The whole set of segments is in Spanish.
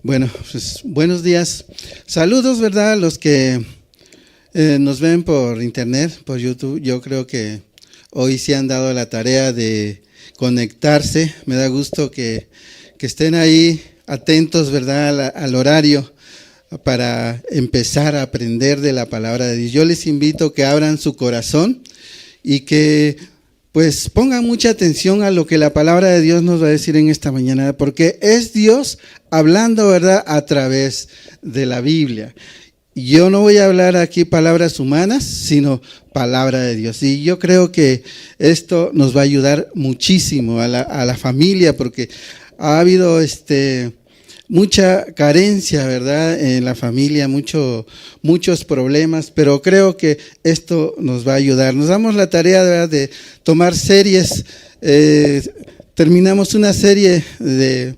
Bueno, pues buenos días. Saludos, ¿verdad? Los que nos ven por internet, por YouTube. Yo creo que hoy sí han dado la tarea de conectarse. Me da gusto que estén ahí atentos, ¿verdad? Al horario para empezar a aprender de la palabra de Dios. Yo les invito a que abran su corazón y que pues pongan mucha atención a lo que la palabra de Dios nos va a decir en esta mañana, porque es Dios hablando, ¿verdad?, a través de la Biblia. Yo no voy a hablar aquí palabras humanas, sino palabra de Dios. Y yo creo que esto nos va a ayudar muchísimo a la familia, porque ha habido mucha carencia, ¿verdad?, en la familia, muchos problemas, pero creo que esto nos va a ayudar. Nos damos la tarea, ¿verdad?, de tomar series. Terminamos una serie de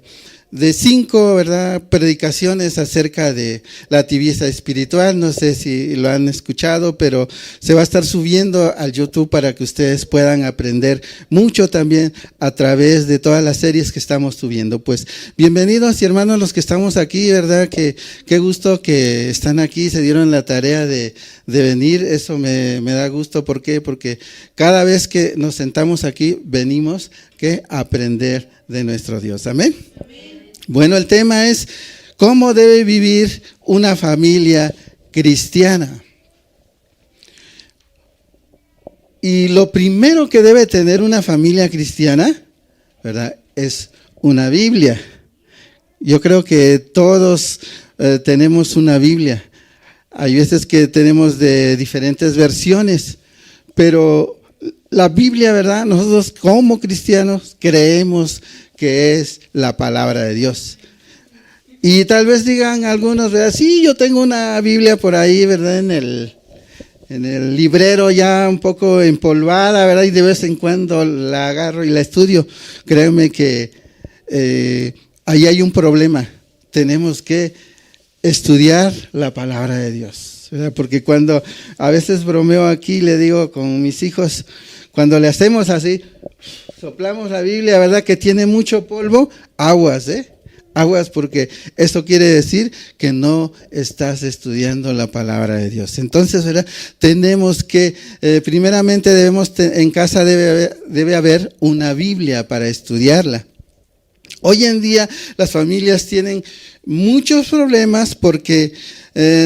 5, ¿verdad?, predicaciones acerca de la tibieza espiritual. No sé si lo han escuchado, pero se va a estar subiendo al YouTube para que ustedes puedan aprender mucho también a través de todas las series que estamos subiendo. Pues bienvenidos y hermanos los que estamos aquí, ¿verdad? Qué gusto que están aquí, se dieron la tarea de venir. Eso me da gusto. ¿Por qué? Porque cada vez que nos sentamos aquí venimos a aprender de nuestro Dios. Amén. Bueno, el tema es cómo debe vivir una familia cristiana. Y lo primero que debe tener una familia cristiana, ¿verdad?, es una Biblia. Yo creo que todos tenemos una Biblia. Hay veces que tenemos de diferentes versiones, pero la Biblia, ¿verdad?, nosotros como cristianos creemos que es la palabra de Dios. Y tal vez digan algunos, ¿verdad?, sí, yo tengo una Biblia por ahí, ¿verdad?, en el librero ya un poco empolvada, ¿verdad?, y de vez en cuando la agarro y la estudio. Créeme que ahí hay un problema. Tenemos que estudiar la palabra de Dios, ¿verdad? Porque cuando a veces bromeo aquí, le digo con mis hijos, cuando le hacemos así, soplamos la Biblia, ¿verdad?, que tiene mucho polvo, aguas, aguas, porque eso quiere decir que no estás estudiando la palabra de Dios. Entonces, ¿verdad?, tenemos que, primeramente en casa debe haber una Biblia para estudiarla. Hoy en día las familias tienen muchos problemas porque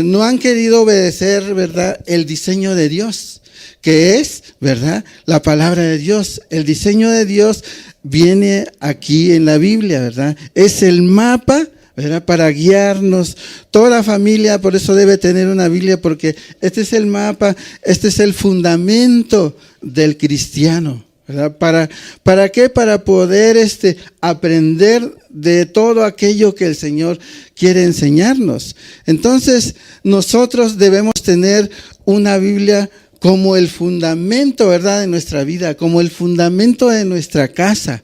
no han querido obedecer, ¿verdad?, el diseño de Dios, que es, ¿verdad?, la palabra de Dios. El diseño de Dios viene aquí en la Biblia, ¿verdad? Es el mapa, ¿verdad?, para guiarnos. Toda familia por eso debe tener una Biblia, porque este es el mapa, este es el fundamento del cristiano, ¿verdad? ¿Para qué? Para poder aprender de todo aquello que el Señor quiere enseñarnos. Entonces, nosotros debemos tener una Biblia como el fundamento, ¿verdad?, de nuestra vida, como el fundamento de nuestra casa.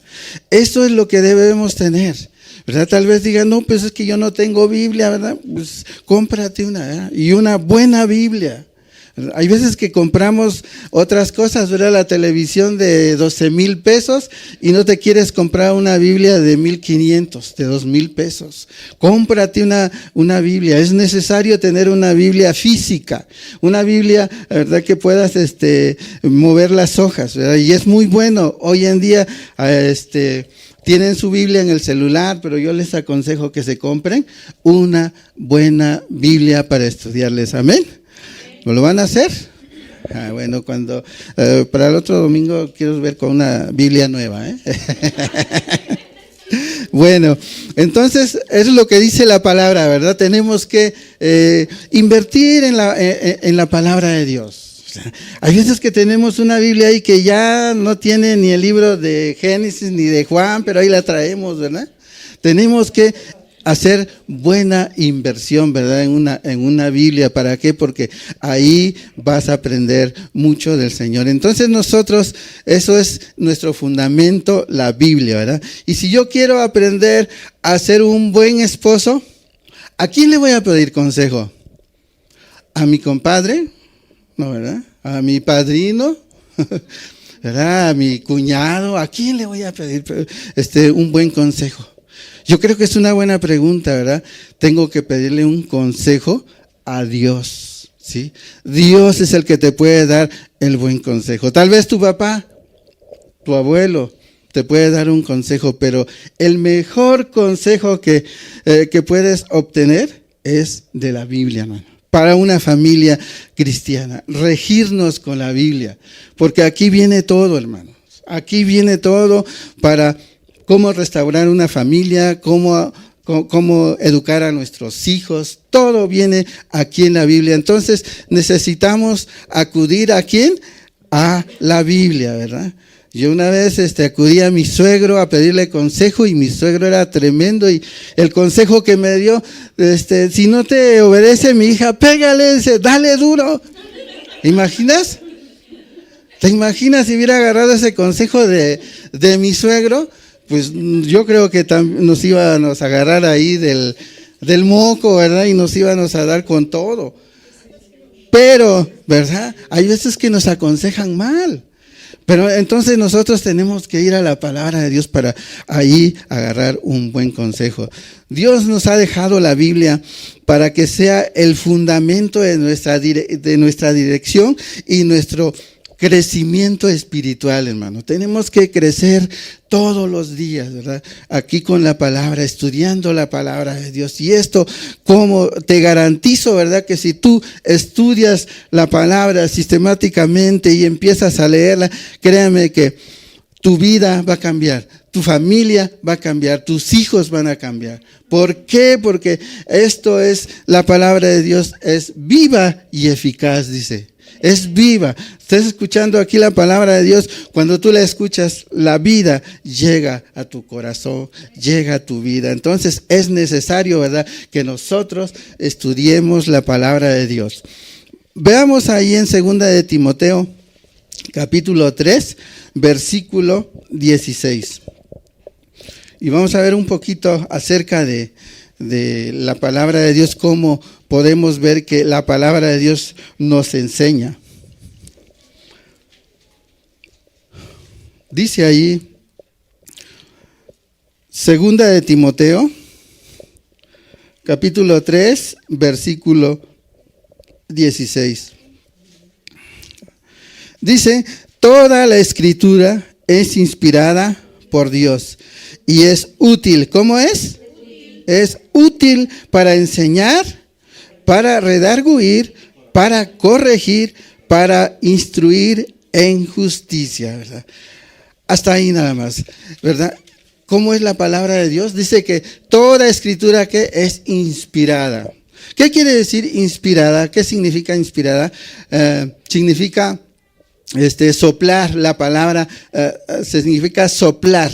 Eso es lo que debemos tener, ¿verdad? Tal vez digan, no, pues es que yo no tengo Biblia, ¿verdad? Pues cómprate una, ¿verdad?, y una buena Biblia. Hay veces que compramos otras cosas, ¿verdad?, la televisión de 12,000 pesos y no te quieres comprar una Biblia de 1,500, de 2,000 pesos. Cómprate una Biblia. Es necesario tener una Biblia física, una Biblia, ¿verdad?, que puedas mover las hojas, ¿verdad? Y es muy bueno. Hoy en día tienen su Biblia en el celular, pero yo les aconsejo que se compren una buena Biblia para estudiarles. Amén. ¿No lo van a hacer? Bueno, para el otro domingo quiero ver con una Biblia nueva, Bueno, entonces es lo que dice la palabra, ¿verdad? Tenemos que invertir en la palabra de Dios. O sea, hay veces que tenemos una Biblia ahí que ya no tiene ni el libro de Génesis ni de Juan, pero ahí la traemos, ¿verdad? Tenemos que hacer buena inversión, ¿verdad?, en una Biblia. ¿Para qué? Porque ahí vas a aprender mucho del Señor. Entonces nosotros, eso es nuestro fundamento, la Biblia, ¿verdad? Y si yo quiero aprender a ser un buen esposo, ¿a quién le voy a pedir consejo? ¿A mi compadre? No, ¿verdad? ¿A mi padrino? ¿Verdad? ¿A mi cuñado? ¿A quién le voy a pedir un buen consejo? Yo creo que es una buena pregunta, ¿verdad? Tengo que pedirle un consejo a Dios, ¿sí? Dios es el que te puede dar el buen consejo. Tal vez tu papá, tu abuelo, te puede dar un consejo, pero el mejor consejo que puedes obtener es de la Biblia, hermano. Para una familia cristiana, regirnos con la Biblia, porque aquí viene todo, hermanos. Aquí viene todo para cómo restaurar una familia, cómo educar a nuestros hijos. Todo viene aquí en la Biblia. Entonces necesitamos acudir ¿a quién? A la Biblia, ¿verdad? Yo una vez acudí a mi suegro a pedirle consejo y mi suegro era tremendo y el consejo que me dio, si no te obedece mi hija, pégale, dale duro. ¿Imaginas? ¿Te imaginas si hubiera agarrado ese consejo de mi suegro? Pues yo creo que nos íbamos a agarrar ahí del moco, ¿verdad? Y nos íbamos a dar con todo. Pero, ¿verdad? Hay veces que nos aconsejan mal. Pero entonces nosotros tenemos que ir a la palabra de Dios para ahí agarrar un buen consejo. Dios nos ha dejado la Biblia para que sea el fundamento de nuestra dirección y nuestro crecimiento espiritual, hermano. Tenemos que crecer todos los días, ¿verdad? Aquí con la palabra, estudiando la palabra de Dios. Y esto, como te garantizo, ¿verdad? Que si tú estudias la palabra sistemáticamente y empiezas a leerla, créame que tu vida va a cambiar, tu familia va a cambiar, tus hijos van a cambiar. ¿Por qué? Porque esto es, la palabra de Dios es viva y eficaz, dice. Es viva. Estás escuchando aquí la palabra de Dios. Cuando tú la escuchas, la vida llega a tu corazón, llega a tu vida. Entonces es necesario, ¿verdad?, que nosotros estudiemos la palabra de Dios. Veamos ahí en 2 de Timoteo, capítulo 3, versículo 16. Y vamos a ver un poquito acerca de la palabra de Dios, cómo podemos ver que la palabra de Dios nos enseña. Dice ahí, 2 de Timoteo, capítulo 3, versículo 16. Dice, toda la escritura es inspirada por Dios y es útil. ¿Cómo es? Es útil para enseñar, para redarguir, para corregir, para instruir en justicia, ¿verdad? Hasta ahí nada más, ¿verdad? ¿Cómo es la palabra de Dios? Dice que toda escritura que es inspirada. ¿Qué quiere decir inspirada? ¿Qué significa inspirada? Significa soplar, la palabra significa soplar.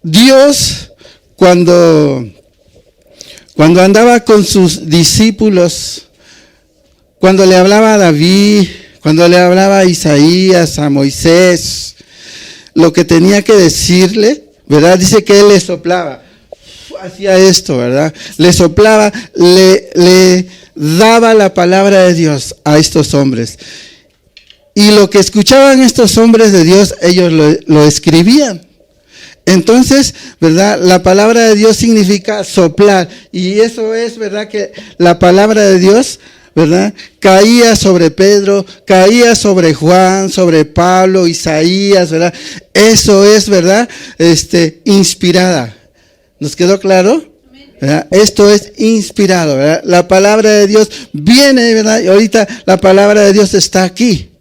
Dios, cuando andaba con sus discípulos, cuando le hablaba a David, cuando le hablaba a Isaías, a Moisés, lo que tenía que decirle, ¿verdad? Dice que él le soplaba, hacía esto, ¿verdad? Le soplaba, le daba la palabra de Dios a estos hombres. Y lo que escuchaban estos hombres de Dios, ellos lo escribían. Entonces, ¿verdad? La palabra de Dios significa soplar. Y eso es, ¿verdad? Que la palabra de Dios, ¿verdad?, caía sobre Pedro, caía sobre Juan, sobre Pablo, Isaías, ¿verdad? Eso es, ¿verdad?, inspirada. ¿Nos quedó claro? ¿Verdad? Esto es inspirado, ¿verdad? La palabra de Dios viene, ¿verdad? Y ahorita la palabra de Dios está aquí.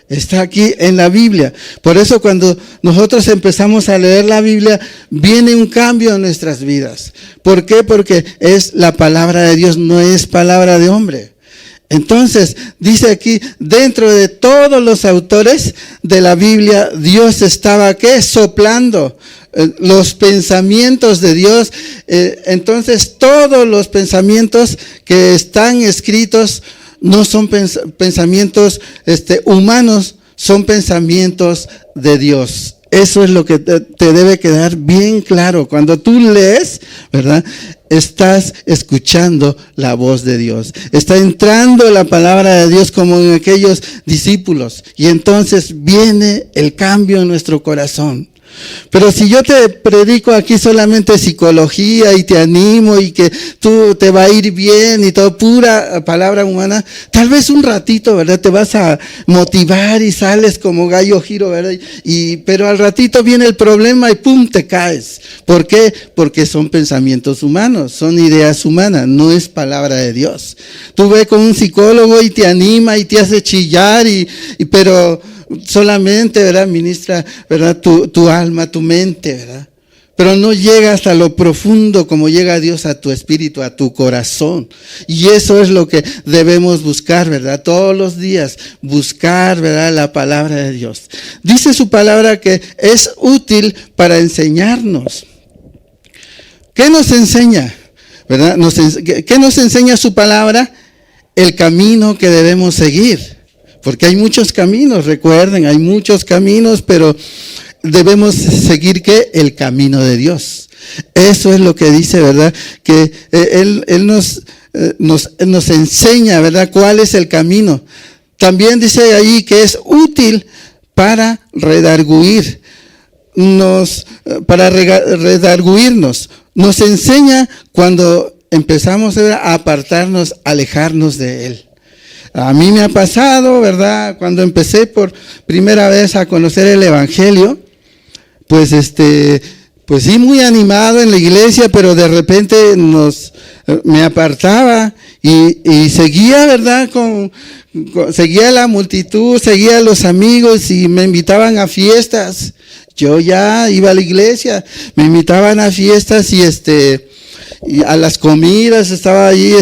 Está aquí en la Biblia. Por eso cuando nosotros empezamos a leer la Biblia, viene un cambio en nuestras vidas. ¿Por qué? Porque es la palabra de Dios, no es palabra de hombre. Entonces, dice aquí, dentro de todos los autores de la Biblia, Dios estaba, ¿qué? Soplando los pensamientos de Dios. Entonces, todos los pensamientos que están escritos no son pensamientos humanos, son pensamientos de Dios. Eso es lo que te debe quedar bien claro. Cuando tú lees, ¿verdad?, estás escuchando la voz de Dios. Está entrando la palabra de Dios como en aquellos discípulos. Y entonces viene el cambio en nuestro corazón. Pero si yo te predico aquí solamente psicología y te animo y que tú te va a ir bien y todo, pura palabra humana, tal vez un ratito, ¿verdad? Te vas a motivar y sales como gallo giro, ¿verdad? Pero al ratito viene el problema y ¡pum! Te caes. ¿Por qué? Porque son pensamientos humanos, son ideas humanas, no es palabra de Dios. Tú ves con un psicólogo y te anima y te hace chillar, pero solamente, ¿verdad? Ministra, ¿verdad? Tu alma, tu mente, ¿verdad? Pero no llega hasta lo profundo como llega Dios a tu espíritu, a tu corazón. Y eso es lo que debemos buscar, ¿verdad? Todos los días buscar, ¿verdad? La palabra de Dios. Dice su palabra que es útil para enseñarnos. ¿Qué nos enseña? ¿Verdad? ¿Qué nos enseña su palabra? El camino que debemos seguir. Porque hay muchos caminos, recuerden, hay muchos caminos, pero debemos seguir ¿qué? El camino de Dios. Eso es lo que dice, ¿verdad? Que Él nos enseña, ¿verdad? ¿Cuál es el camino? También dice ahí que es útil para redarguir, redarguirnos. Nos enseña cuando empezamos a apartarnos, alejarnos de Él. A mí me ha pasado, ¿verdad? Cuando empecé por primera vez a conocer el Evangelio, pues sí, muy animado en la iglesia, pero de repente me apartaba y seguía, ¿verdad? Seguía la multitud, seguía a los amigos y me invitaban a fiestas. Yo ya iba a la iglesia, me invitaban a fiestas y a las comidas, estaba allí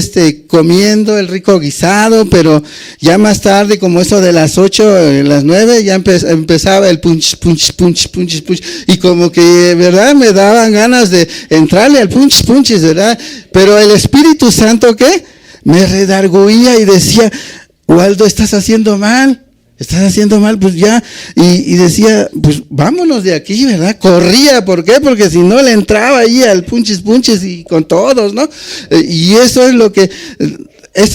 comiendo el rico guisado, pero ya más tarde, como eso de las 8, las 9, ya empezaba el punch, y como que, ¿verdad? Me daban ganas de entrarle al punch, ¿verdad? Pero el Espíritu Santo, ¿qué? Me redarguía y decía, Waldo, estás haciendo mal, pues ya, y decía, pues vámonos de aquí, ¿verdad? Corría, ¿por qué? Porque si no le entraba ahí al punches y con todos, ¿no? Y eso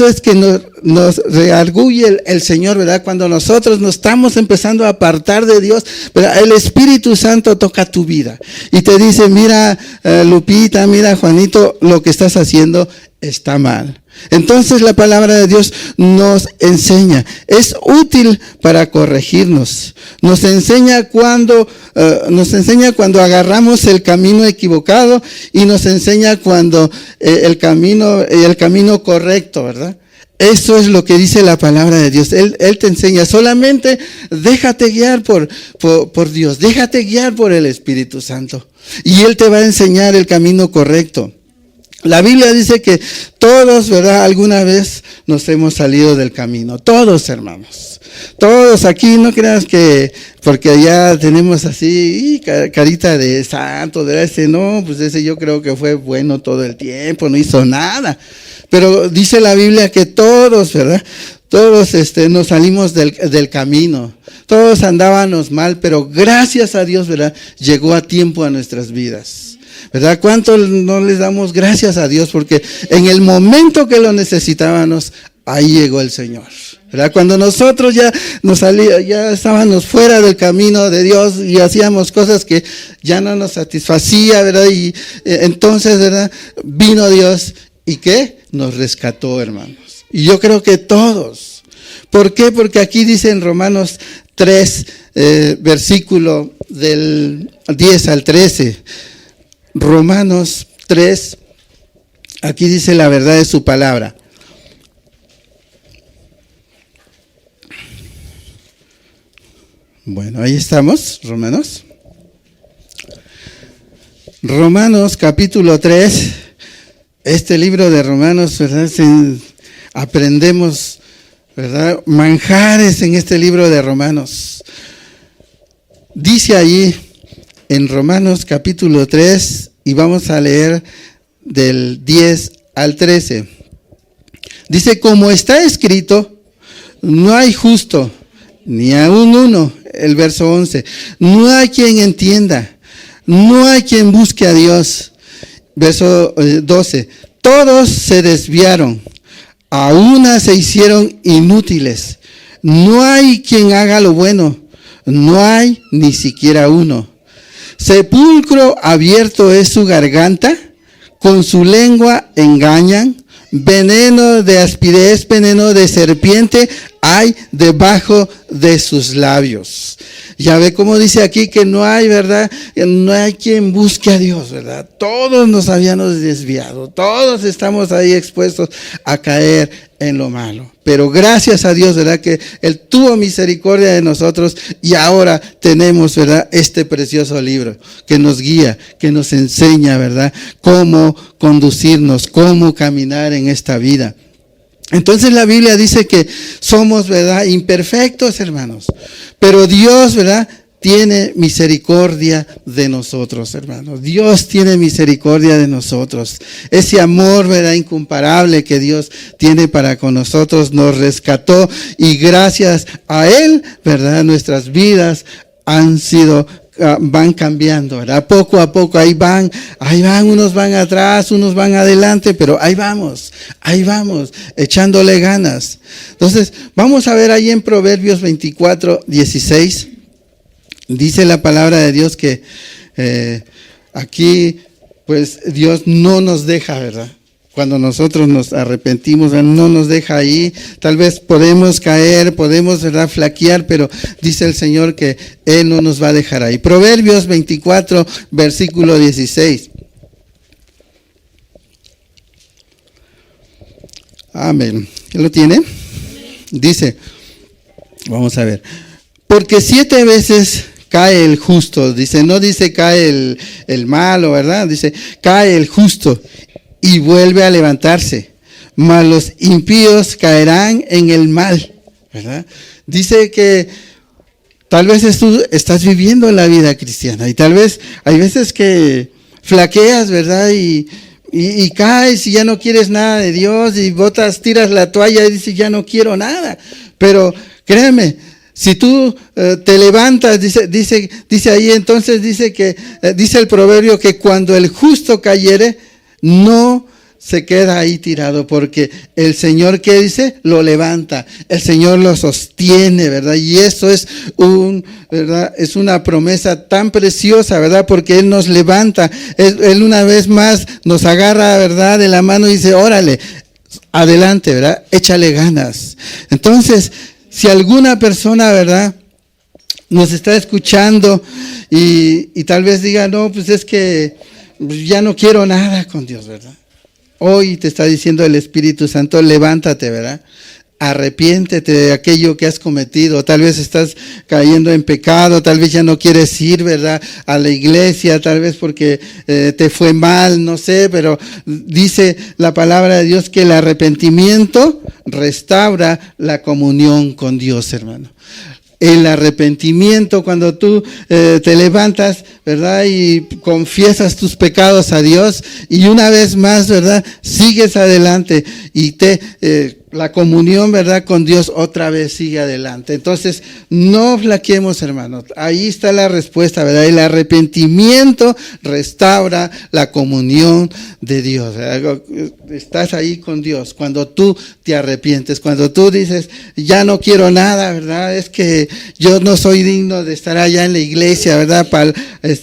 es que nos redarguye el Señor, ¿verdad? Cuando nosotros nos estamos empezando a apartar de Dios, ¿verdad? El Espíritu Santo toca tu vida y te dice, mira, Lupita, mira, Juanito, lo que estás haciendo está mal. Entonces la palabra de Dios nos enseña, es útil para corregirnos, nos enseña cuando agarramos el camino equivocado y nos enseña cuando el camino correcto, ¿verdad? Eso es lo que dice la palabra de Dios. Él te enseña, solamente déjate guiar por Dios, déjate guiar por el Espíritu Santo y Él te va a enseñar el camino correcto. La Biblia dice que todos, ¿verdad? Alguna vez nos hemos salido del camino. Todos, hermanos. Todos aquí, no creas que porque ya tenemos así carita de santo, de ese, no, pues ese yo creo que fue bueno todo el tiempo, no hizo nada. Pero dice la Biblia que todos, ¿verdad? Todos nos salimos del camino. Todos andábamos mal, pero gracias a Dios, ¿verdad? Llegó a tiempo a nuestras vidas. ¿Verdad? ¿Cuánto no les damos gracias a Dios? Porque en el momento que lo necesitábamos, ahí llegó el Señor. ¿Verdad? Cuando nosotros ya estábamos fuera del camino de Dios y hacíamos cosas que ya no nos satisfacía, ¿verdad? Y entonces, ¿verdad? Vino Dios y ¿qué? Nos rescató, hermanos. Y yo creo que todos. ¿Por qué? Porque aquí dice en Romanos 3, versículo del 10 al 13. Romanos 3, aquí dice la verdad de su palabra. Bueno, ahí estamos, Romanos. Romanos capítulo 3, este libro de Romanos, ¿verdad? Aprendemos, ¿verdad? Manjares en este libro de Romanos. Dice allí, en Romanos capítulo 3, y vamos a leer del 10 al 13. Dice, como está escrito, no hay justo, ni aun uno, el verso 11. No hay quien entienda, no hay quien busque a Dios. Verso 12. Todos se desviaron, a una se hicieron inútiles. No hay quien haga lo bueno, no hay ni siquiera uno. Sepulcro abierto es su garganta, con su lengua engañan. Veneno de aspidez, veneno de serpiente hay debajo de sus labios. Ya ve cómo dice aquí que no hay, ¿verdad? No hay quien busque a Dios, ¿verdad? Todos nos habíamos desviado, todos estamos ahí expuestos a caer en lo malo. Pero gracias a Dios, ¿verdad? Que Él tuvo misericordia de nosotros y ahora tenemos, ¿verdad? Este precioso libro que nos guía, que nos enseña, ¿verdad? Cómo conducirnos, cómo caminar en esta vida. Entonces la Biblia dice que somos, ¿verdad? Imperfectos, hermanos. Pero Dios, ¿verdad? Tiene misericordia de nosotros, hermanos. Dios tiene misericordia de nosotros. Ese amor, ¿verdad? Incomparable que Dios tiene para con nosotros nos rescató y gracias a Él, ¿verdad? Nuestras vidas van cambiando, ¿verdad? Poco a poco, ahí van, unos van atrás, unos van adelante, pero ahí vamos, echándole ganas. Entonces, vamos a ver ahí en Proverbios 24:16. Dice la palabra de Dios que aquí, pues Dios no nos deja, ¿verdad? Cuando nosotros nos arrepentimos, no nos deja ahí. Tal vez podemos caer, podemos, ¿verdad?, flaquear, pero dice el Señor que Él no nos va a dejar ahí. Proverbios 24, versículo 16. Amén. ¿Quién lo tiene? Dice, vamos a ver. Porque 7 veces cae el justo, dice, no dice cae el malo, ¿verdad? Dice, cae el justo y vuelve a levantarse, mas los impíos caerán en el mal, ¿verdad? Dice que tal vez tú estás viviendo la vida cristiana y tal vez hay veces que flaqueas, ¿verdad? Y caes y ya no quieres nada de Dios y tiras la toalla y dices, ya no quiero nada. Pero créeme, si tú te levantas, dice ahí, entonces dice el proverbio que cuando el justo cayere, no se queda ahí tirado, porque el Señor, ¿qué dice? Lo levanta, el Señor lo sostiene, ¿verdad? Y eso es ¿verdad? Es una promesa tan preciosa, ¿verdad? Porque Él nos levanta, Él una vez más nos agarra, ¿verdad?, de la mano y dice, órale, adelante, ¿verdad? Échale ganas. Entonces, si alguna persona, ¿verdad?, nos está escuchando y tal vez diga, no, pues es que ya no quiero nada con Dios, ¿verdad? Hoy te está diciendo el Espíritu Santo, levántate, ¿verdad? Arrepiéntete de aquello que has cometido. Tal vez estás cayendo en pecado, tal vez ya no quieres ir, ¿verdad?, a la iglesia, tal vez porque te fue mal, no sé, pero dice la palabra de Dios que el arrepentimiento restaura la comunión con Dios, hermano. El arrepentimiento, cuando tú te levantas, ¿verdad?, y confiesas tus pecados a Dios y una vez más, ¿verdad?, sigues adelante y la comunión, ¿verdad?, con Dios otra vez sigue adelante. Entonces, no flaqueemos, hermanos. Ahí está la respuesta, ¿verdad? El arrepentimiento restaura la comunión de Dios, ¿verdad? Estás ahí con Dios cuando tú te arrepientes, cuando tú dices, ya no quiero nada, ¿verdad? Es que yo no soy digno de estar allá en la iglesia, ¿verdad?,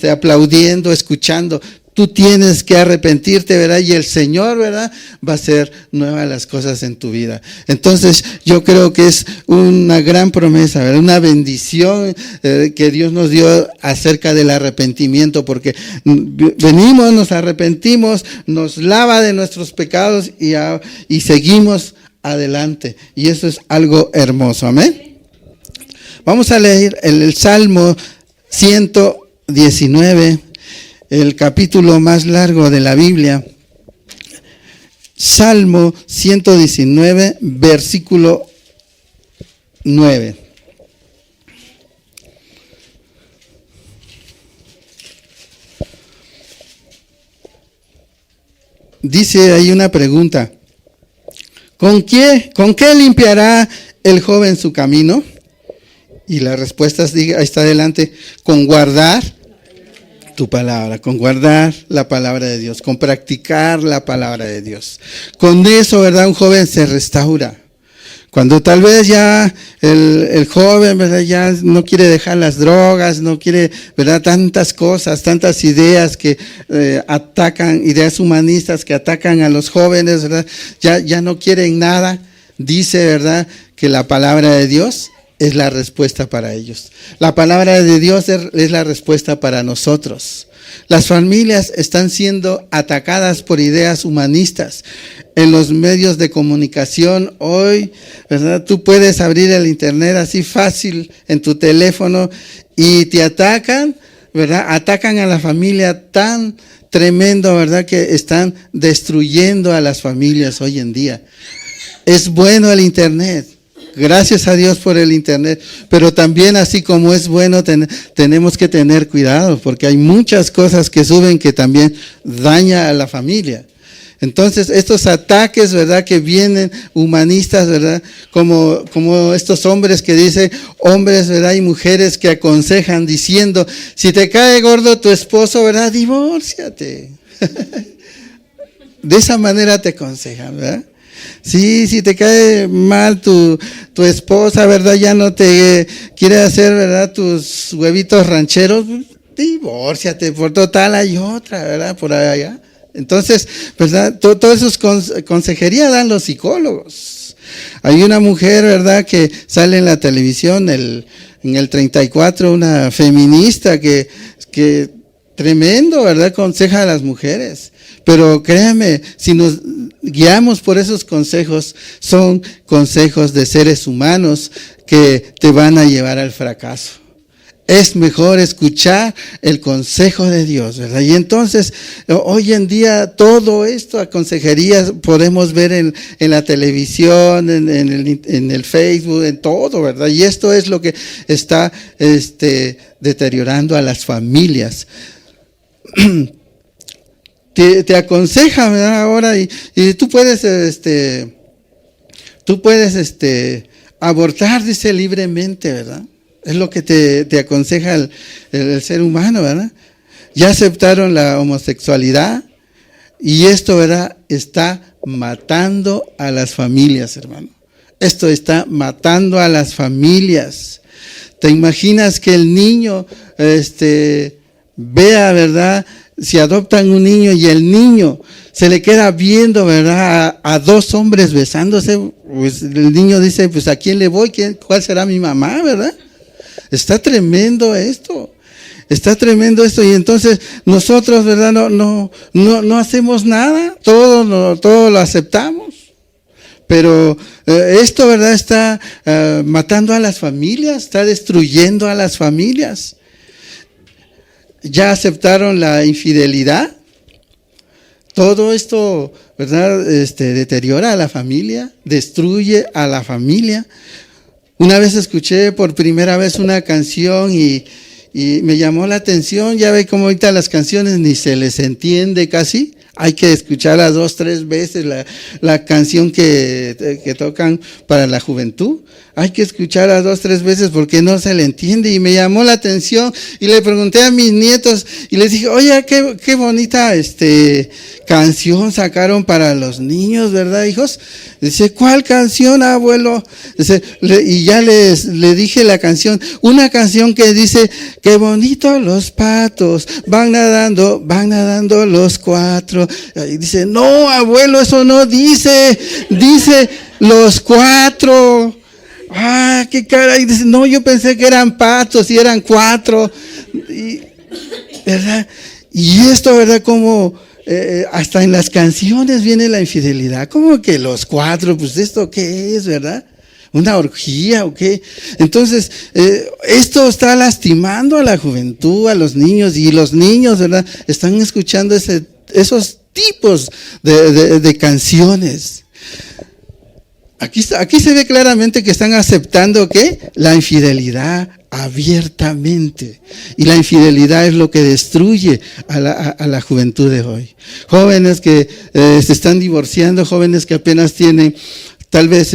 aplaudiendo, escuchando. Tú tienes que arrepentirte, ¿verdad? Y el Señor, ¿verdad?, va a hacer nuevas las cosas en tu vida. Entonces, yo creo que es una gran promesa, ¿verdad?, una bendición que Dios nos dio acerca del arrepentimiento, porque venimos, nos arrepentimos, nos lava de nuestros pecados y seguimos adelante. Y eso es algo hermoso, amén. Vamos a leer el Salmo 119. El capítulo más largo de la Biblia, Salmo 119, versículo 9. Dice ahí una pregunta, ¿con qué limpiará el joven su camino? Y la respuesta está adelante, con guardar tu palabra, con guardar la palabra de Dios, con practicar la palabra de Dios. Con eso, ¿verdad?, un joven se restaura. Cuando tal vez ya el joven, ¿verdad?, ya no quiere dejar las drogas, no quiere, ¿verdad?, tantas cosas, tantas ideas que atacan, ideas humanistas que atacan a los jóvenes, ¿verdad?, ya no quieren nada. Dice, ¿verdad?, que la palabra de Dios es la respuesta para ellos. La palabra de Dios es la respuesta para nosotros. Las familias están siendo atacadas por ideas humanistas. En los medios de comunicación hoy, ¿verdad?, tú puedes abrir el internet así fácil en tu teléfono y te atacan, ¿verdad? Atacan a la familia tan tremendo, ¿verdad?, que están destruyendo a las familias hoy en día. Es bueno el internet. Gracias a Dios por el internet, pero también así como es bueno, tenemos que tener cuidado, porque hay muchas cosas que suben que también daña a la familia. Entonces, estos ataques, ¿verdad?, que vienen humanistas, ¿verdad?, como estos hombres que dicen, hombres, ¿verdad?, y mujeres que aconsejan diciendo, si te cae gordo tu esposo, ¿verdad?, divórciate. De esa manera te aconsejan, ¿verdad? Sí, si te cae mal tu esposa, ¿verdad?, ya no te quiere hacer, ¿verdad?, tus huevitos rancheros, divórciate, por total hay otra, ¿verdad?, por allá. Entonces, ¿verdad?, todas esas consejerías dan los psicólogos. Hay una mujer, ¿verdad?, que sale en la televisión en el 34, una feminista que tremendo, ¿verdad?, aconseja a las mujeres. Pero créame, si nos guiamos por esos consejos, son consejos de seres humanos que te van a llevar al fracaso. Es mejor escuchar el consejo de Dios, ¿verdad? Y entonces, hoy en día, todo esto, a consejerías, podemos ver en la televisión, en el Facebook, en todo, ¿verdad? Y esto es lo que está deteriorando a las familias. Te aconseja, ¿verdad?, ahora, y tú puedes, abortar, dice, libremente, ¿verdad? Es lo que te aconseja el ser humano, ¿verdad? Ya aceptaron la homosexualidad y esto, ¿verdad?, está matando a las familias, hermano. Esto está matando a las familias. ¿Te imaginas que el niño, vea, ¿verdad?, si adoptan un niño y el niño se le queda viendo, ¿verdad?, a dos hombres besándose, pues el niño dice, pues ¿a quién le voy? ¿Cuál será mi mamá, verdad? Está tremendo esto. Está tremendo esto. Y entonces nosotros, ¿verdad?, no hacemos nada, todo lo aceptamos. Pero esto, ¿verdad?, está matando a las familias, está destruyendo a las familias. Ya aceptaron la infidelidad. Todo esto, ¿verdad?, deteriora a la familia, destruye a la familia. Una vez escuché por primera vez una canción y me llamó la atención. Ya ve cómo ahorita las canciones ni se les entiende casi. Hay que escucharla 2, 3 veces la canción que tocan para la juventud. Hay que escucharla 2, 3 veces porque no se le entiende. Y me llamó la atención y le pregunté a mis nietos y les dije, oye, qué bonita canción sacaron para los niños, ¿verdad, hijos? Dice, ¿cuál canción, abuelo? Dice, y ya le dije la canción, una canción que dice, qué bonito los patos, van nadando los 4. Y dice, no, abuelo, eso no dice los 4. Ah, qué cara. Y dice, no, yo pensé que eran patos y eran 4. ¿Verdad? Y esto, ¿verdad? Como hasta en las canciones viene la infidelidad. ¿Cómo que los 4? Pues esto qué es, ¿verdad? ¿Una orgía o qué? Entonces, esto está lastimando a la juventud, a los niños, y los niños, ¿verdad?, están escuchando esos tipos de canciones. Aquí se ve claramente que están aceptando ¿qué? La infidelidad abiertamente. Y la infidelidad es lo que destruye a la juventud de hoy. Jóvenes que se están divorciando, jóvenes que apenas tienen tal vez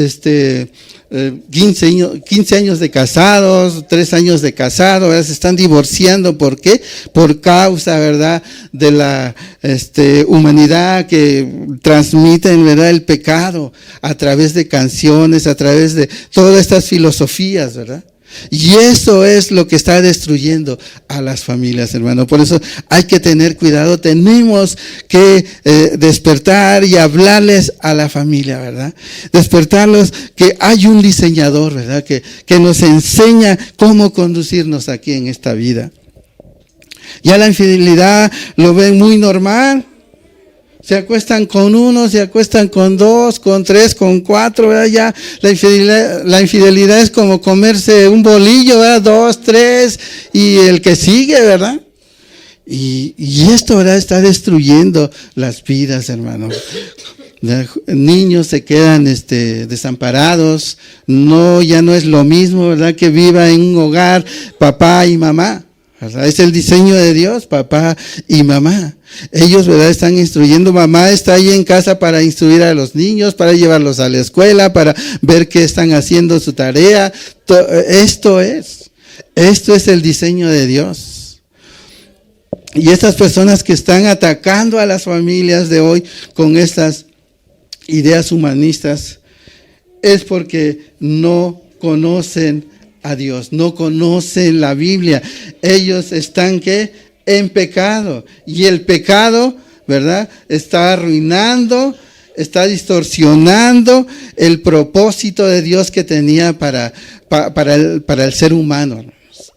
15 años de casados, 3 años de casado, ¿verdad? Se están divorciando. ¿Por qué? Por causa, ¿verdad?, de la humanidad que transmiten, ¿verdad?, el pecado a través de canciones, a través de todas estas filosofías, ¿verdad? Y eso es lo que está destruyendo a las familias, hermano. Por eso hay que tener cuidado. Tenemos que despertar y hablarles a la familia, ¿verdad? Despertarlos que hay un diseñador, ¿verdad? Que nos enseña cómo conducirnos aquí en esta vida. Ya la infidelidad lo ven muy normal. Se acuestan con uno, se acuestan con 2, con 3, con 4, ¿verdad? Ya la infidelidad es como comerse un bolillo, ¿verdad? 2, 3 y el que sigue, ¿verdad? Y esto, ¿verdad?, está destruyendo las vidas, hermano. Niños se quedan desamparados. Ya no es lo mismo, ¿verdad?, que viva en un hogar papá y mamá, ¿verdad? Es el diseño de Dios, papá y mamá. Ellos, ¿verdad?, están instruyendo. Mamá está ahí en casa para instruir a los niños, para llevarlos a la escuela, para ver qué están haciendo su tarea. Esto es el diseño de Dios. Y estas personas que están atacando a las familias de hoy con estas ideas humanistas es porque no conocen a Dios, no conocen la Biblia. Ellos están en pecado, y el pecado, ¿verdad?, está arruinando, está distorsionando el propósito de Dios que tenía para el ser humano.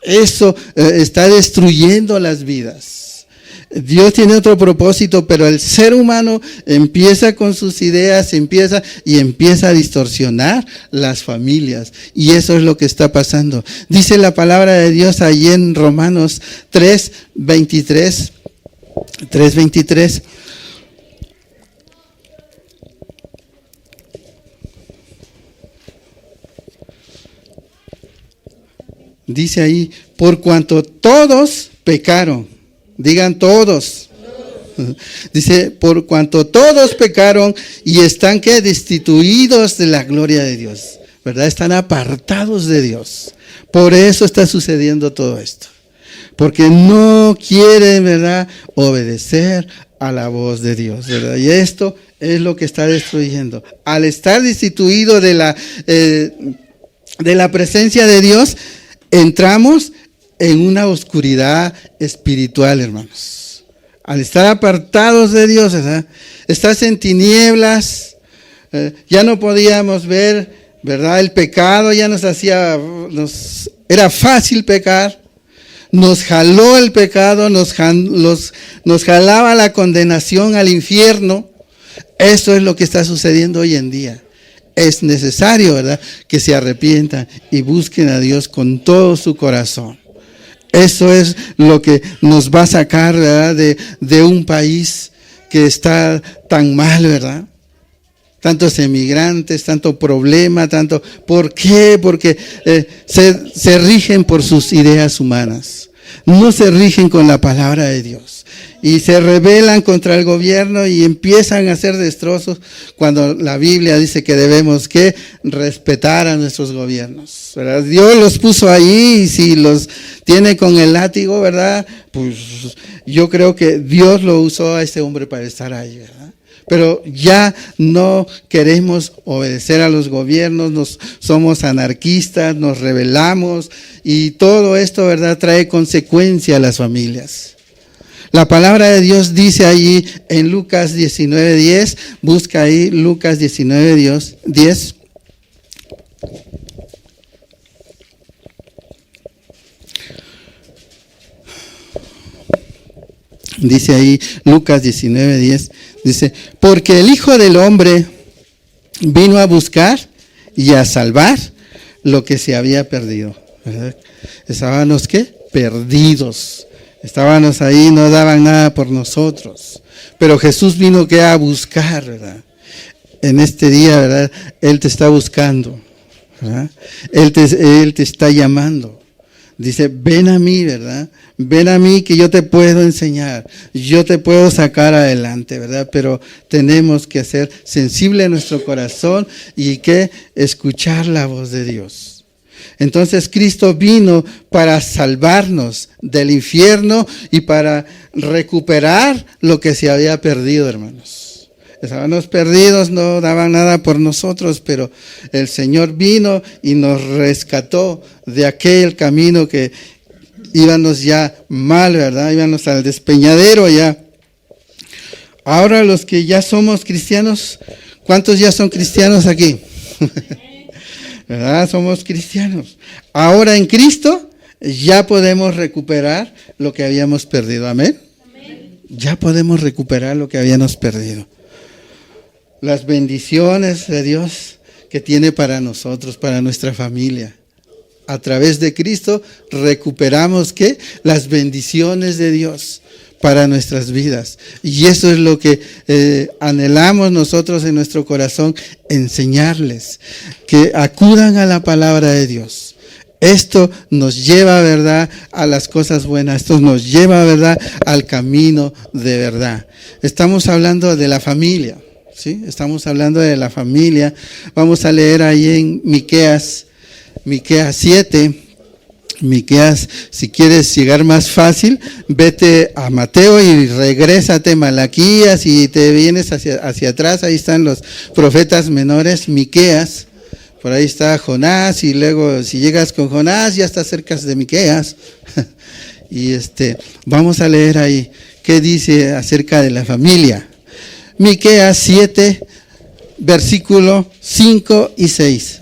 Eso está destruyendo las vidas. Dios tiene otro propósito, pero el ser humano empieza con sus ideas, empieza a distorsionar las familias. Y eso es lo que está pasando. Dice la palabra de Dios allí en Romanos 3:23. Dice ahí, por cuanto todos pecaron. Digan todos. Dice, por cuanto todos pecaron y están destituidos de la gloria de Dios, ¿verdad? Están apartados de Dios. Por eso está sucediendo todo esto. Porque no quieren, ¿verdad?, obedecer a la voz de Dios, ¿verdad? Y esto es lo que está destruyendo. Al estar destituido de la presencia de Dios, entramos en una oscuridad espiritual, hermanos. Al estar apartados de Dios, ¿verdad?, estás en tinieblas, ya no podíamos ver, ¿verdad?, el pecado, ya era fácil pecar, nos jaló el pecado, nos jalaba la condenación al infierno. Eso es lo que está sucediendo hoy en día. Es necesario, ¿verdad?, que se arrepientan y busquen a Dios con todo su corazón. Eso es lo que nos va a sacar, ¿verdad?, de un país que está tan mal, ¿verdad? Tantos emigrantes, tanto problema, tanto... ¿Por qué? Porque se rigen por sus ideas humanas. No se rigen con la palabra de Dios. Y se rebelan contra el gobierno y empiezan a hacer destrozos cuando la Biblia dice que debemos respetar a nuestros gobiernos, ¿verdad? Dios los puso ahí, y si los tiene con el látigo, ¿verdad?, pues yo creo que Dios lo usó a este hombre para estar ahí, ¿verdad? Pero ya no queremos obedecer a los gobiernos, somos anarquistas, nos rebelamos, y todo esto, ¿verdad?, trae consecuencia a las familias. La palabra de Dios dice allí en Lucas 19:10, busca ahí Lucas 19:10. Dice ahí Lucas 19:10, dice, porque el Hijo del Hombre vino a buscar y a salvar lo que se había perdido, ¿verdad? Estábamos, perdidos. Estábamos ahí, no daban nada por nosotros. Pero Jesús vino a buscar, ¿verdad? En este día, ¿verdad?, Él te está buscando, ¿verdad? Él te está llamando. Dice, ven a mí, ¿verdad? Ven a mí que yo te puedo enseñar, yo te puedo sacar adelante, ¿verdad? Pero tenemos que ser sensible en nuestro corazón y que escuchar la voz de Dios. Entonces Cristo vino para salvarnos del infierno y para recuperar lo que se había perdido, hermanos. Estábamos perdidos, no daban nada por nosotros, pero el Señor vino y nos rescató de aquel camino que íbamos ya mal, ¿verdad? Íbamos al despeñadero ya. Ahora los que ya somos cristianos, ¿cuántos ya son cristianos aquí? ¿Verdad? Somos cristianos. Ahora en Cristo ya podemos recuperar lo que habíamos perdido. ¿Amén? Ya podemos recuperar lo que habíamos perdido. Las bendiciones de Dios que tiene para nosotros, para nuestra familia. A través de Cristo recuperamos ¿qué? Las bendiciones de Dios para nuestras vidas. Y eso es lo que anhelamos nosotros en nuestro corazón, enseñarles, que acudan a la palabra de Dios. Esto nos lleva, ¿verdad?, a las cosas buenas. Esto nos lleva, ¿verdad?, al camino de verdad. Estamos hablando de la familia. ¿Sí? Estamos hablando de la familia. Vamos a leer ahí en Miqueas 7. Miqueas, si quieres llegar más fácil, vete a Mateo y regrésate a Malaquías y te vienes hacia atrás. Ahí están los profetas menores. Miqueas, por ahí está Jonás, y luego si llegas con Jonás ya estás cerca de Miqueas. Y vamos a leer ahí qué dice acerca de la familia. Miqueas 7, versículo 5 y 6.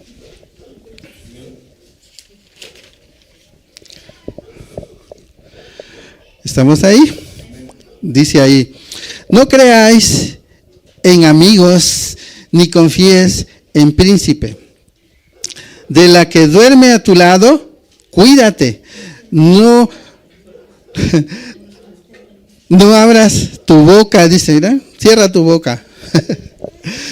¿Estamos ahí? Dice ahí, no creáis en amigos, ni confíes en príncipe. De la que duerme a tu lado, cuídate. No abras tu boca, dice, ¿verdad? Cierra tu boca.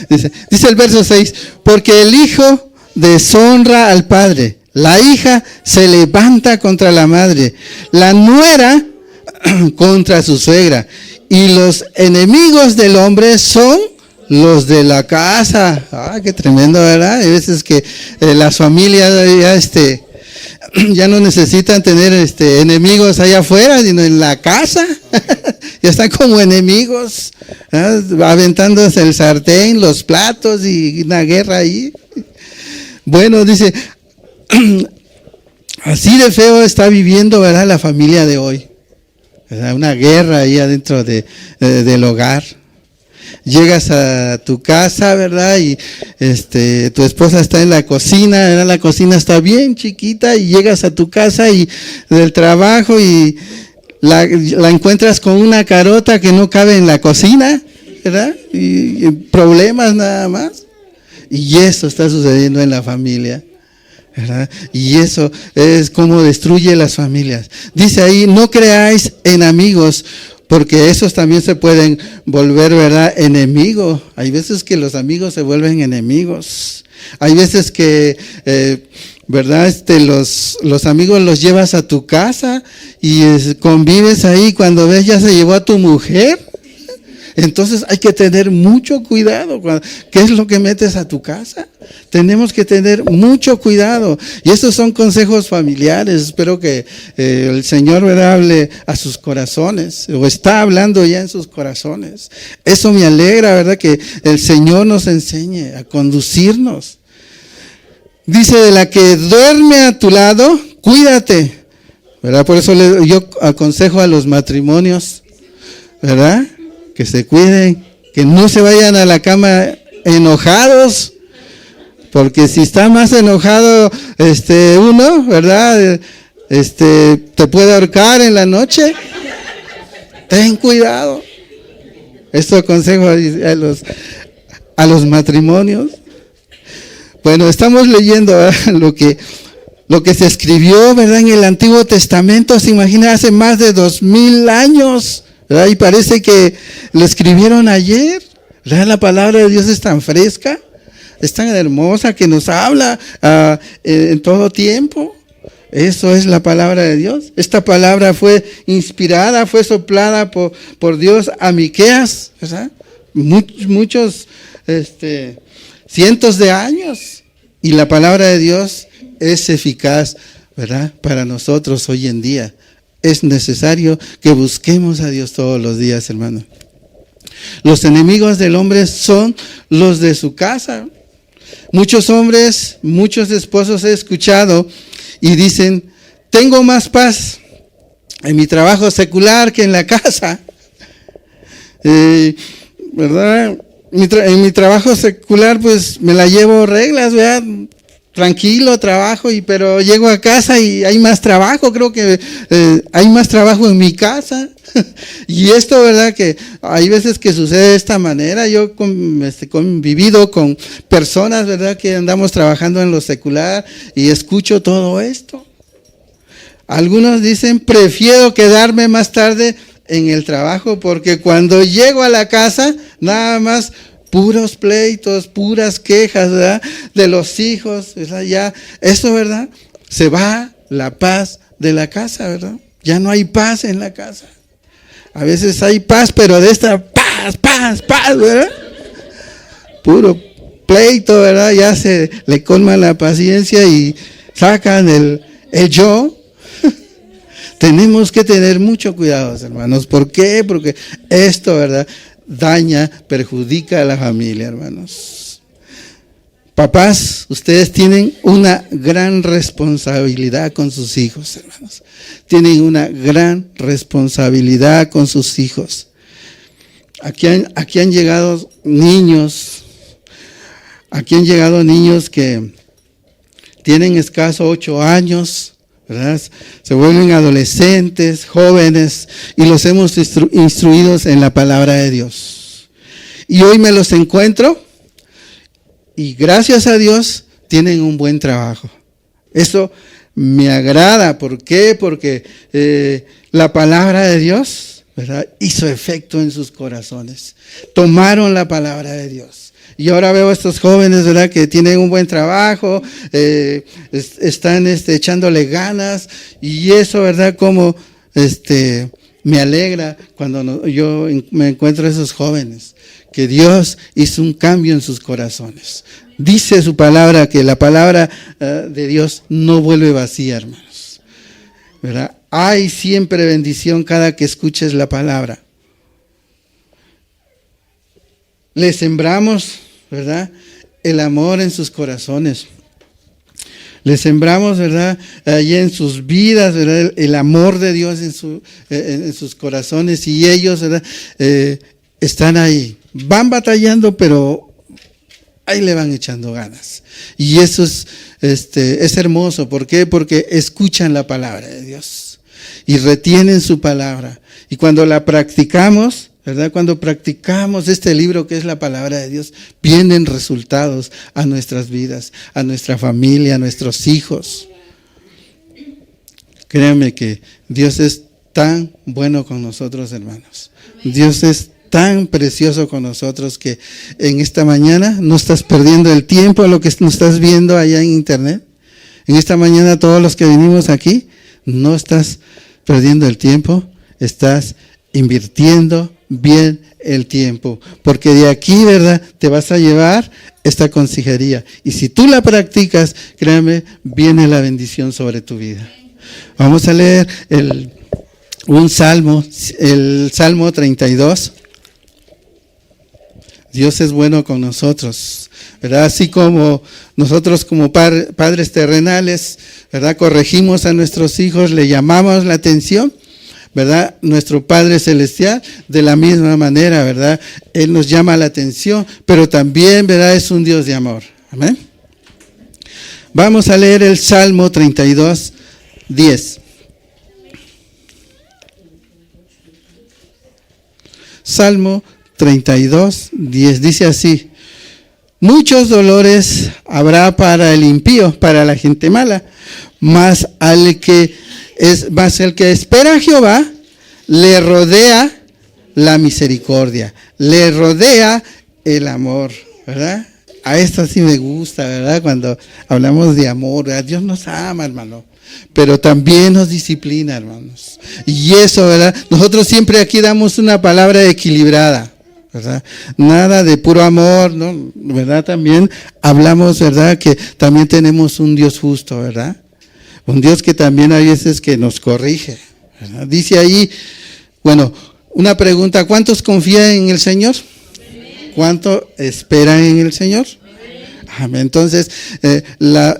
Dice el verso 6, porque el hijo deshonra al padre, la hija se levanta contra la madre, la nuera contra su suegra, y los enemigos del hombre son los de la casa. Ah, qué tremendo, ¿verdad? Hay veces que las familias ya no necesitan tener enemigos allá afuera, sino en la casa. Ya están como enemigos, aventándose el sartén, los platos y una guerra ahí. Bueno, dice, así de feo está viviendo, ¿verdad?, la familia de hoy, ¿verdad? Una guerra ahí adentro del hogar. Llegas a tu casa, ¿verdad? Y tu esposa está en la cocina, ¿verdad? La cocina está bien chiquita, y llegas a tu casa y del trabajo y la encuentras con una carota que no cabe en la cocina, ¿verdad? Y problemas nada más. Y eso está sucediendo en la familia, ¿verdad? Y eso es como destruye las familias. Dice ahí, no creáis en amigos, porque esos también se pueden volver, ¿verdad?, enemigos. Hay veces que los amigos se vuelven enemigos. Hay veces que, ¿verdad?, los amigos los llevas a tu casa y convives ahí. Cuando ves ya se llevó a tu mujer. Entonces hay que tener mucho cuidado. ¿Qué es lo que metes a tu casa? Tenemos que tener mucho cuidado. Y estos son consejos familiares. Espero que el Señor, ¿verdad?, hable a sus corazones, o está hablando ya en sus corazones. Eso me alegra, ¿verdad?, que el Señor nos enseñe a conducirnos. Dice, de la que duerme a tu lado, cuídate, ¿verdad? Por eso yo aconsejo a los matrimonios, ¿verdad?, que se cuiden, que no se vayan a la cama enojados, porque si está más enojado uno, ¿verdad?, te puede ahorcar en la noche. Ten cuidado. Esto aconsejo a los matrimonios. Bueno, estamos leyendo, ¿verdad?, lo que se escribió, ¿verdad?, en el Antiguo Testamento. Se imagina, hace más de 2000 años, ¿verdad? Y parece que lo escribieron ayer, ¿verdad? La palabra de Dios es tan fresca, es tan hermosa, que nos habla en todo tiempo. Eso es la palabra de Dios. Esta palabra fue inspirada, fue soplada por Dios a Miqueas, ¿verdad? Muchos, cientos de años. Y la palabra de Dios es eficaz, ¿verdad? Para nosotros hoy en día. Es necesario que busquemos a Dios todos los días, hermano. Los enemigos del hombre son los de su casa. Muchos hombres, muchos esposos he escuchado y dicen, tengo más paz en mi trabajo secular que en la casa. ¿Verdad? En mi trabajo secular pues me la llevo reglas, ¿verdad? Tranquilo, trabajo, pero llego a casa y hay más trabajo, creo que hay más trabajo en mi casa. Y esto, ¿verdad? Que hay veces que sucede de esta manera. Yo he convivido con personas, ¿verdad? Que andamos trabajando en lo secular y escucho todo esto. Algunos dicen, prefiero quedarme más tarde en el trabajo porque cuando llego a la casa, nada más puros pleitos, puras quejas, ¿verdad? De los hijos, ¿verdad? Ya, eso, ¿verdad? Se va la paz de la casa, ¿verdad? Ya no hay paz en la casa. A veces hay paz, pero de esta paz, ¿verdad? Puro pleito, ¿verdad? Ya se le colma la paciencia y sacan el yo. Tenemos que tener mucho cuidado, hermanos. ¿Por qué? Porque esto, ¿verdad? Daña, perjudica a la familia, hermanos. Papás, ustedes tienen una gran responsabilidad con sus hijos, hermanos. Tienen una gran responsabilidad con sus hijos. Aquí han llegado niños. Aquí han llegado niños que tienen escaso 8 años, ¿verdad? Se vuelven adolescentes, jóvenes, y los hemos instruidos en la palabra de Dios. Y hoy me los encuentro, y gracias a Dios tienen un buen trabajo. Eso me agrada. ¿Por qué? Porque la palabra de Dios, ¿verdad?, hizo efecto en sus corazones. Tomaron la palabra de Dios. Y ahora veo a estos jóvenes, ¿verdad?, que tienen un buen trabajo, están echándole ganas, y eso, ¿verdad?, como me alegra cuando yo me encuentro a esos jóvenes, que Dios hizo un cambio en sus corazones. Dice su palabra que la palabra de Dios no vuelve vacía, hermanos, ¿verdad? Hay siempre bendición cada que escuches la palabra. Le sembramos, ¿verdad?, el amor en sus corazones. Le sembramos, ¿verdad?, allí en sus vidas, ¿verdad?, el amor de Dios en sus corazones, y ellos, ¿verdad?, están ahí. Van batallando, pero ahí le van echando ganas. Y eso es hermoso. ¿Por qué? Porque escuchan la palabra de Dios y retienen su palabra. Y cuando la practicamos, ¿verdad?, cuando practicamos este libro que es la palabra de Dios, vienen resultados a nuestras vidas, a nuestra familia, a nuestros hijos. Créanme que Dios es tan bueno con nosotros, hermanos. Dios es tan precioso con nosotros que en esta mañana no estás perdiendo el tiempo a lo que nos estás viendo allá en internet. En esta mañana todos los que venimos aquí, no estás perdiendo el tiempo, estás invirtiendo bien el tiempo, porque de aquí, ¿verdad?, te vas a llevar esta consejería, y si tú la practicas, créame, viene la bendición sobre tu vida. Vamos a leer un salmo, el Salmo 32. Dios es bueno con nosotros, ¿verdad? Así como nosotros como padres terrenales, ¿verdad?, corregimos a nuestros hijos, le llamamos la atención, ¿verdad? Nuestro Padre Celestial, de la misma manera, ¿verdad?, Él nos llama la atención, pero también, ¿verdad?, es un Dios de amor. Amén. Vamos a leer el Salmo 32, 10. Salmo 32, 10. Dice así: muchos dolores habrá para el impío, para la gente mala, mas el que espera a Jehová, le rodea la misericordia, le rodea el amor, ¿verdad? A esta sí me gusta, ¿verdad? Cuando hablamos de amor, ¿verdad? Dios nos ama, hermano, pero también nos disciplina, hermanos. Y eso, ¿verdad? Nosotros siempre aquí damos una palabra equilibrada, ¿verdad? Nada de puro amor, ¿no? ¿Verdad? También hablamos, ¿verdad? Que también tenemos un Dios justo, ¿verdad? Un Dios que también hay veces que nos corrige, ¿verdad? Dice ahí, bueno, una pregunta, ¿cuántos confían en el Señor? ¿Cuánto esperan en el Señor? Amén. Entonces,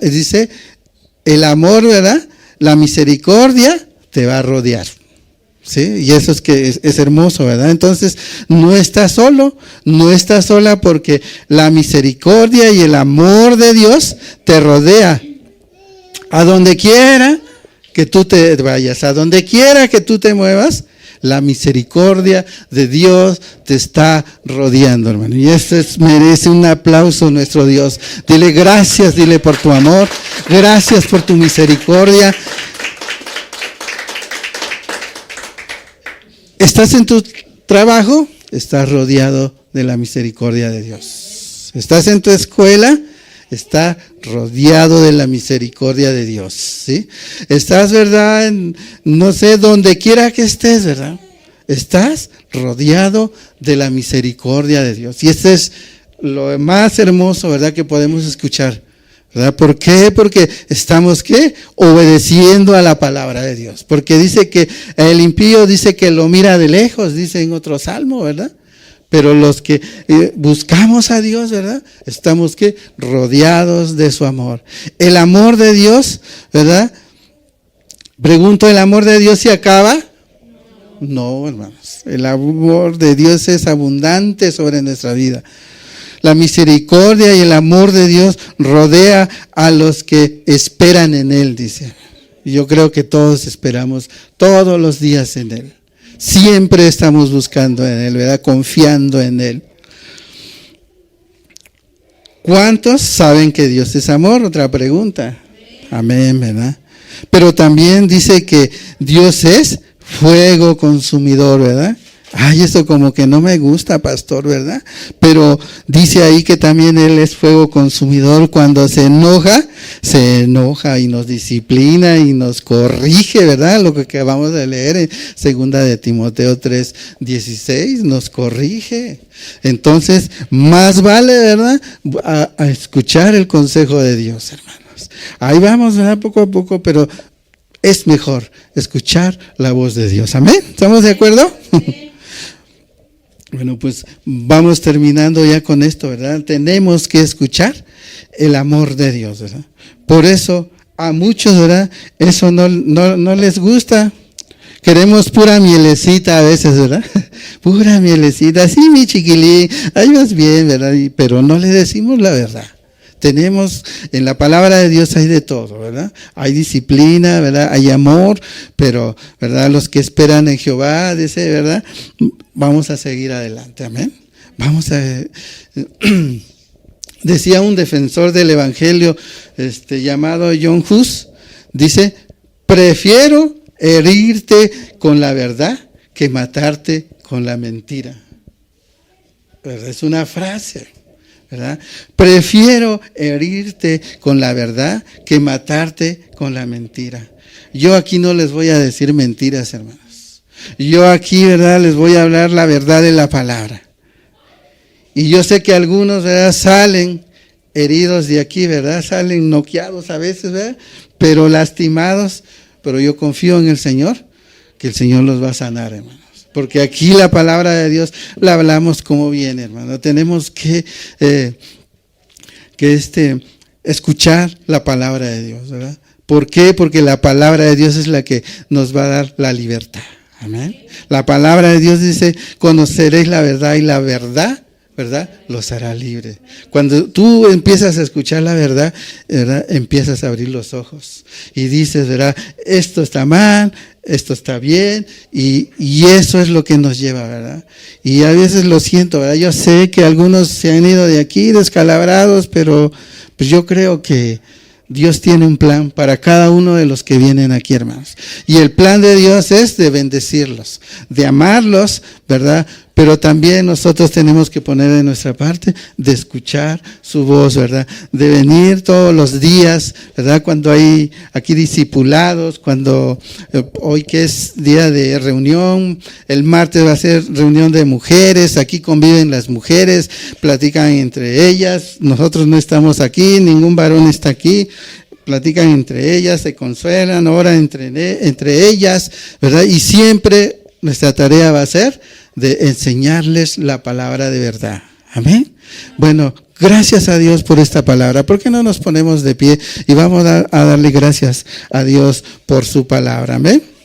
dice, el amor, ¿verdad? La misericordia te va a rodear. ¿Sí? Y eso es que es hermoso, ¿verdad? Entonces, no estás solo, no estás sola, porque la misericordia y el amor de Dios te rodea. A donde quiera que tú te vayas, a donde quiera que tú te muevas, la misericordia de Dios te está rodeando, hermano. Y esto merece un aplauso, nuestro Dios. Dile gracias, dile por tu amor, gracias por tu misericordia. ¿Estás en tu trabajo? Estás rodeado de la misericordia de Dios. ¿Estás en tu escuela? Está rodeado de la misericordia de Dios, ¿sí? Estás, ¿verdad? No sé, donde quiera que estés, ¿verdad? Estás rodeado de la misericordia de Dios. Y este es lo más hermoso, ¿verdad? Que podemos escuchar, ¿verdad? ¿Por qué? Porque estamos, ¿qué? Obedeciendo a la palabra de Dios. Porque dice que el impío dice que lo mira de lejos, dice en otro salmo, ¿verdad? Pero los que buscamos a Dios, ¿verdad? Estamos ¿qué? Rodeados de su amor. El amor de Dios, ¿verdad? Pregunto, ¿el amor de Dios se acaba? No, hermanos. El amor de Dios es abundante sobre nuestra vida. La misericordia y el amor de Dios rodea a los que esperan en Él, dice. Y yo creo que todos esperamos todos los días en Él. Siempre estamos buscando en Él, ¿verdad? Confiando en Él. ¿Cuántos saben que Dios es amor? Otra pregunta. Amén, ¿verdad? Pero también dice que Dios es fuego consumidor, ¿verdad? Ay, eso como que no me gusta, pastor, ¿verdad? Pero dice ahí que también Él es fuego consumidor. Cuando se enoja y nos disciplina y nos corrige, ¿verdad? Lo que acabamos de leer en 2 de Timoteo 3:16, nos corrige. Entonces, más vale, ¿verdad? A escuchar el consejo de Dios, hermanos. Ahí vamos, ¿verdad? Poco a poco, pero es mejor escuchar la voz de Dios. ¿Amén? ¿Estamos de acuerdo? Bueno, pues vamos terminando ya con esto, ¿verdad? Tenemos que escuchar el amor de Dios, ¿verdad? Por eso a muchos, ¿verdad? Eso no les gusta. Queremos pura mielecita a veces, ¿verdad? Pura mielecita, sí, mi chiquilín, ahí vas bien, ¿verdad? Pero no le decimos la verdad. Tenemos, en la palabra de Dios hay de todo, ¿verdad? Hay disciplina, ¿verdad? Hay amor, pero, ¿verdad? Los que esperan en Jehová, dice, ¿verdad? Vamos a seguir adelante, amén. Vamos a... Decía un defensor del evangelio, llamado John Hus, dice, prefiero herirte con la verdad que matarte con la mentira. ¿Verdad? Es una frase, ¿verdad? Prefiero herirte con la verdad que matarte con la mentira. Yo aquí no les voy a decir mentiras, hermanos. Yo aquí, ¿verdad? Les voy a hablar la verdad de la palabra. Y yo sé que algunos, ¿verdad? Salen heridos de aquí, ¿verdad? Salen noqueados a veces, ¿verdad? Pero lastimados. Pero yo confío en el Señor, que el Señor los va a sanar, hermanos. Porque aquí la palabra de Dios la hablamos como viene, hermano. Tenemos que escuchar la palabra de Dios, ¿verdad? ¿Por qué? Porque la palabra de Dios es la que nos va a dar la libertad. Amén. La palabra de Dios dice, conoceréis la verdad y la verdad, ¿verdad? Los hará libres. Cuando tú empiezas a escuchar la verdad, ¿verdad? Empiezas a abrir los ojos y dices, ¿verdad? Esto está mal, esto está bien, y eso es lo que nos lleva, ¿verdad? Y a veces lo siento, ¿verdad? Yo sé que algunos se han ido de aquí descalabrados, pero pues yo creo que Dios tiene un plan para cada uno de los que vienen aquí, hermanos. Y el plan de Dios es de bendecirlos, de amarlos, ¿verdad? pero también nosotros tenemos que poner de nuestra parte de escuchar su voz, ¿verdad? De venir todos los días, ¿verdad? Cuando hay aquí discipulados, cuando hoy que es día de reunión, el martes va a ser reunión de mujeres, aquí conviven las mujeres, platican entre ellas, nosotros no estamos aquí, ningún varón está aquí, platican entre ellas, se consuelan, oran entre ellas, ¿verdad? Y siempre nuestra tarea va a ser de enseñarles la palabra de verdad. Amén. Bueno, gracias a Dios por esta palabra. ¿Por qué no nos ponemos de pie y vamos a darle gracias a Dios por su palabra? Amén.